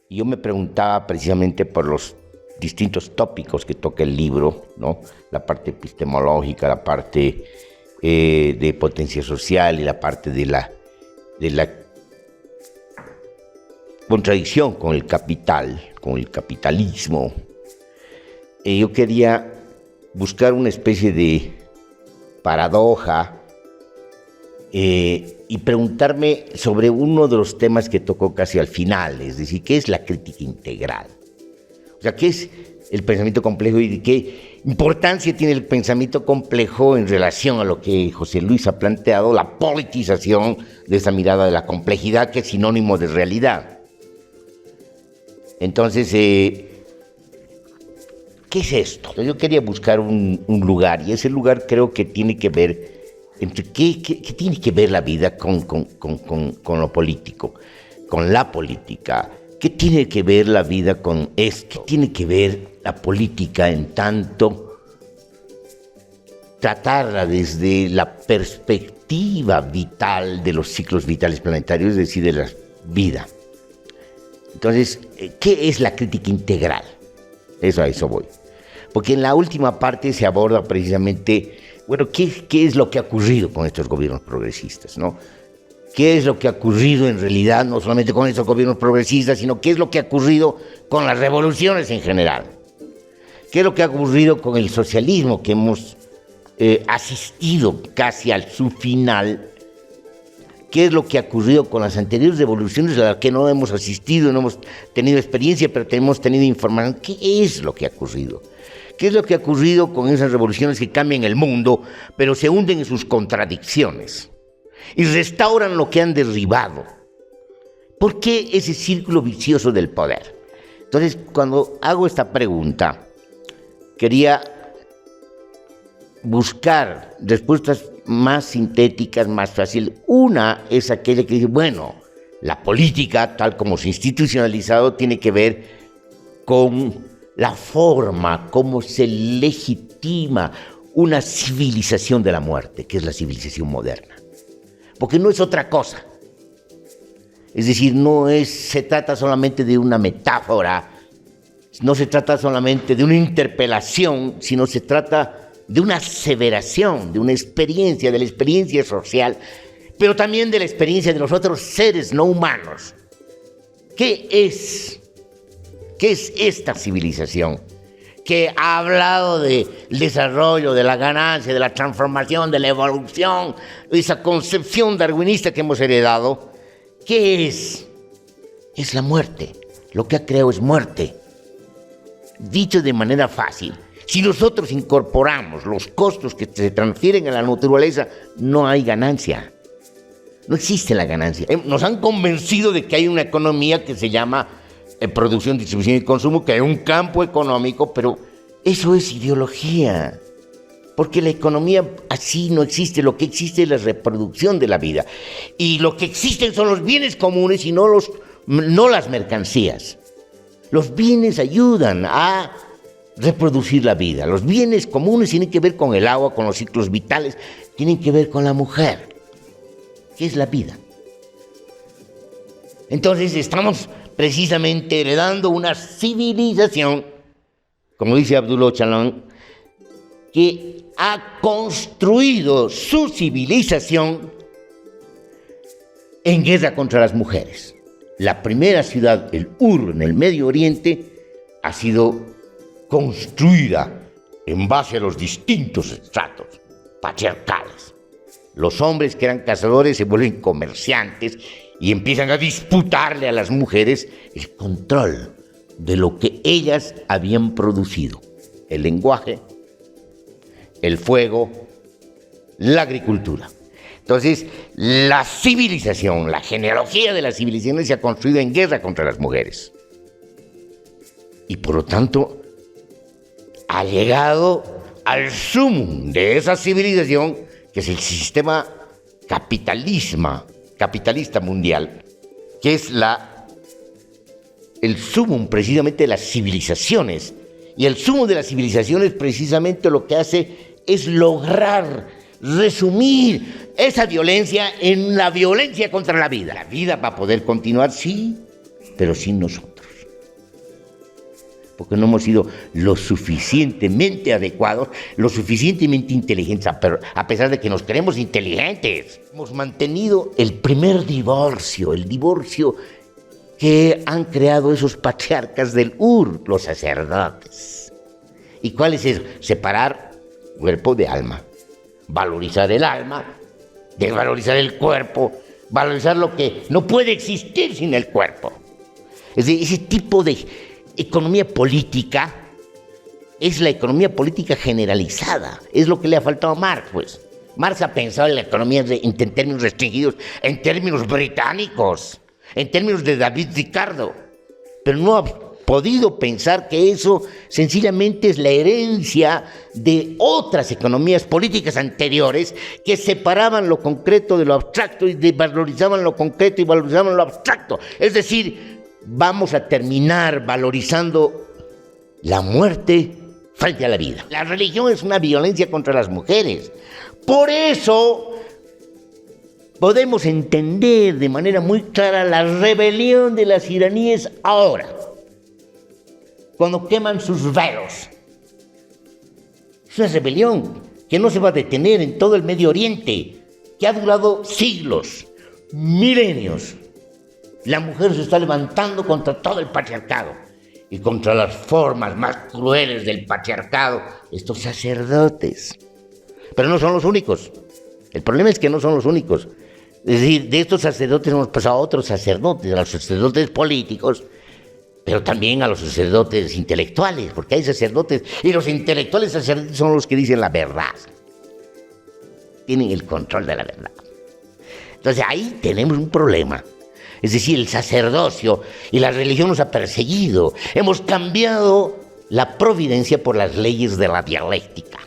Yo me preguntaba precisamente por los distintos tópicos que toca el libro, ¿no? La parte epistemológica, la parte de potencia social y la parte de la contradicción con el capital, con el capitalismo. Yo quería buscar una especie de paradoja y preguntarme sobre uno de los temas que tocó casi al final, es decir, ¿qué es la crítica integral? O sea, ¿qué es el pensamiento complejo y qué importancia tiene el pensamiento complejo en relación a lo que José Luis ha planteado, la politización de esa mirada de la complejidad que es sinónimo de realidad? Entonces, ¿qué es esto? Yo quería buscar un lugar, y ese lugar creo que tiene que ver entre qué tiene que ver la vida con lo político, con la política. ¿Qué tiene que ver la vida con esto? ¿Qué tiene que ver la política en tanto tratarla desde la perspectiva vital de los ciclos vitales planetarios, es decir, de la vida? Entonces, ¿qué es la crítica integral? A eso voy. Porque en la última parte se aborda precisamente, bueno, ¿qué es lo que ha ocurrido con estos gobiernos progresistas, ¿no? ¿Qué es lo que ha ocurrido en realidad, no solamente con estos gobiernos progresistas, sino qué es lo que ha ocurrido con las revoluciones en general? ¿Qué es lo que ha ocurrido con el socialismo que hemos asistido casi a su final? ¿Qué es lo que ha ocurrido con las anteriores revoluciones a las que no hemos asistido, no hemos tenido experiencia, pero hemos tenido información? ¿Qué es lo que ha ocurrido? ¿Qué es lo que ha ocurrido con esas revoluciones que cambian el mundo, pero se hunden en sus contradicciones y restauran lo que han derribado? ¿Por qué ese círculo vicioso del poder? Entonces, cuando hago esta pregunta, quería buscar respuestas más sintéticas, más fáciles. Una es aquella que dice, bueno, la política, tal como se ha institucionalizado, tiene que ver con la forma como se legitima una civilización de la muerte, que es la civilización moderna. Porque no es otra cosa. Es decir, se trata solamente de una metáfora, no se trata solamente de una interpelación, sino se trata de una aseveración, de una experiencia, de la experiencia social, pero también de la experiencia de los otros seres no humanos. ¿Qué es esta civilización que ha hablado del desarrollo, de la ganancia, de la transformación, de la evolución, de esa concepción darwinista que hemos heredado? ¿Qué es? Es la muerte. Lo que ha creado es muerte. Dicho de manera fácil, si nosotros incorporamos los costos que se transfieren a la naturaleza, no hay ganancia. No existe la ganancia. Nos han convencido de que hay una economía que se llama producción, distribución y consumo, que hay un campo económico, pero eso es ideología. Porque la economía así no existe. Lo que existe es la reproducción de la vida. Y lo que existen son los bienes comunes y no las mercancías. Los bienes ayudan a reproducir la vida. Los bienes comunes tienen que ver con el agua, con los ciclos vitales, tienen que ver con la mujer, que es la vida. Entonces estamos precisamente heredando una civilización, como dice Abdul Öcalan, que ha construido su civilización en guerra contra las mujeres. La primera ciudad, el Ur, en el Medio Oriente, ha sido construida en base a los distintos estratos patriarcales. Los hombres que eran cazadores se vuelven comerciantes y empiezan a disputarle a las mujeres el control de lo que ellas habían producido: el lenguaje, el fuego, la agricultura. Entonces, la civilización, la genealogía de las civilizaciones se ha construido en guerra contra las mujeres. Y por lo tanto, ha llegado al sumum de esa civilización, que es el sistema capitalista mundial, que es la el sumum precisamente de las civilizaciones. Y el sumum de las civilizaciones precisamente lo que hace es lograr resumir esa violencia en la violencia contra la vida. La vida va a poder continuar, sí, pero sin nosotros. Porque no hemos sido lo suficientemente adecuados, lo suficientemente inteligentes, a pesar de que nos creemos inteligentes. Hemos mantenido el primer divorcio, el divorcio que han creado esos patriarcas del los sacerdotes. ¿Y cuál es eso? Separar cuerpo de alma, valorizar el alma, desvalorizar el cuerpo, valorizar lo que no puede existir sin el cuerpo. Es decir, ese tipo de economía política es la economía política generalizada, es lo que le ha faltado a Marx, pues. Marx ha pensado en la economía en términos restringidos, en términos británicos, en términos de David Ricardo, pero no ha podido pensar que eso sencillamente es la herencia de otras economías políticas anteriores que separaban lo concreto de lo abstracto y desvalorizaban lo concreto y valorizaban lo abstracto. Es decir, vamos a terminar valorizando la muerte frente a la vida. La religión es una violencia contra las mujeres. Por eso podemos entender de manera muy clara la rebelión de las iraníes ahora, cuando queman sus velos. Es una rebelión que no se va a detener en todo el Medio Oriente, que ha durado siglos, milenios. La mujer se está levantando contra todo el patriarcado y contra las formas más crueles del patriarcado, estos sacerdotes. Pero no son los únicos. El problema es que no son los únicos. Es decir, de estos sacerdotes hemos pasado a otros sacerdotes, a los sacerdotes políticos, pero también a los sacerdotes intelectuales, porque hay sacerdotes, y los intelectuales sacerdotes son los que dicen la verdad. Tienen el control de la verdad. Entonces ahí tenemos un problema. Es decir, el sacerdocio y la religión nos ha perseguido. Hemos cambiado la providencia por las leyes de la dialéctica.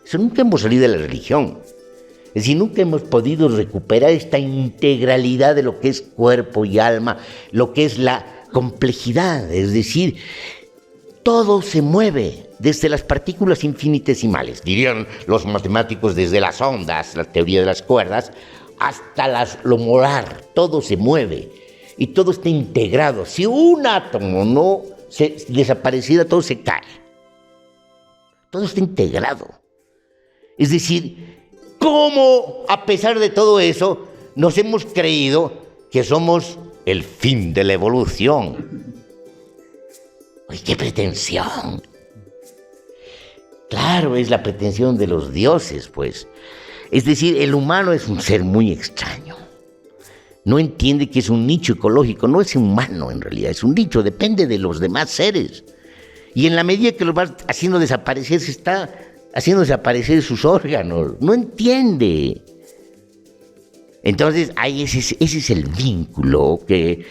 Eso nunca hemos salido de la religión. Es decir, nunca hemos podido recuperar esta integralidad de lo que es cuerpo y alma, lo que es la complejidad. Es decir, todo se mueve desde las partículas infinitesimales, dirían los matemáticos, desde las ondas, la teoría de las cuerdas, hasta lo molar. Todo se mueve y todo está integrado. Si un átomo no desapareciera, todo se cae. Todo está integrado. Es decir, ¿cómo, a pesar de todo eso, nos hemos creído que somos el fin de la evolución? ¡Ay, qué pretensión! Claro, es la pretensión de los dioses, pues. Es decir, el humano es un ser muy extraño. No entiende que es un nicho ecológico, no es humano en realidad, es un nicho, depende de los demás seres. Y en la medida que lo vas haciendo desaparecer, se está haciendo desaparecer sus órganos, no entiende. Entonces, ahí ese es el vínculo que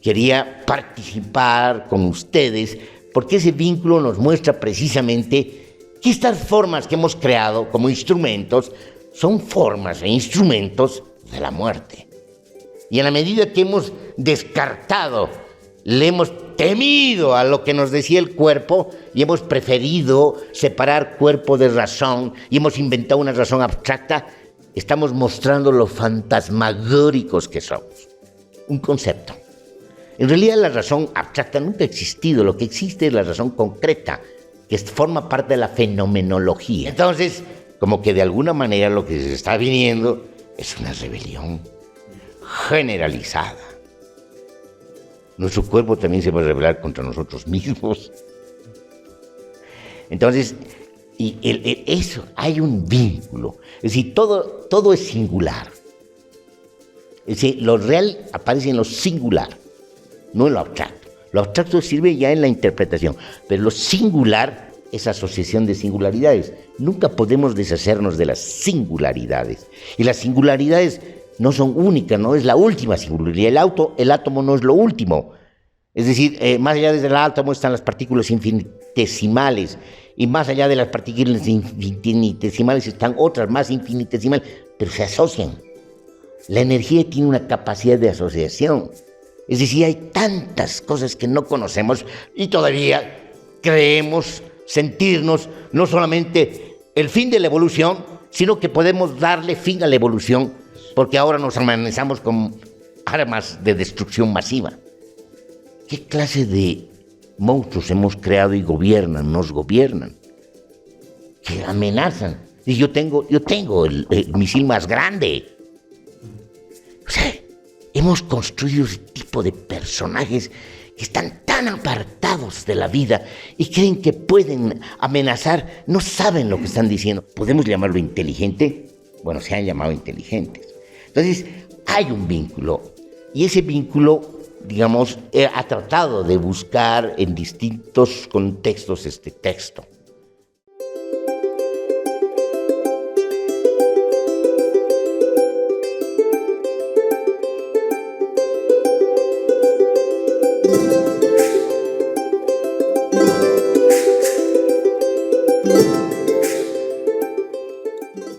quería participar con ustedes, porque ese vínculo nos muestra precisamente que estas formas que hemos creado como instrumentos son formas e instrumentos de la muerte. Y en la medida que hemos descartado, le hemos temido a lo que nos decía el cuerpo y hemos preferido separar cuerpo de razón y hemos inventado una razón abstracta, estamos mostrando lo fantasmagóricos que somos. Un concepto. En realidad la razón abstracta nunca ha existido, lo que existe es la razón concreta, que forma parte de la fenomenología. Entonces, como que de alguna manera lo que se está viniendo es una rebelión generalizada. Nuestro cuerpo también se va a rebelar contra nosotros mismos. Entonces, eso, hay un vínculo. Es decir, todo es singular. Es decir, lo real aparece en lo singular, no en lo abstracto. Lo abstracto sirve ya en la interpretación, pero lo singular es asociación de singularidades. Nunca podemos deshacernos de las singularidades. Y las singularidades no son únicas, no es la última singularidad. El átomo no es lo último. Es decir, más allá del átomo están las partículas infinitesimales, y más allá de las partículas infinitesimales están otras más infinitesimales, pero se asocian. La energía tiene una capacidad de asociación. Es decir, hay tantas cosas que no conocemos y todavía creemos sentirnos no solamente el fin de la evolución, sino que podemos darle fin a la evolución, porque ahora nos amenazamos con armas de destrucción masiva. ¿Qué clase de monstruos hemos creado y nos gobiernan? Que amenazan. Y yo tengo el misil más grande. O sea, hemos construido ese tipo de personajes que están tan apartados de la vida y creen que pueden amenazar, no saben lo que están diciendo. ¿Podemos llamarlo inteligente? Bueno, se han llamado inteligentes. Entonces, hay un vínculo, y ese vínculo, digamos, ha tratado de buscar en distintos contextos este texto.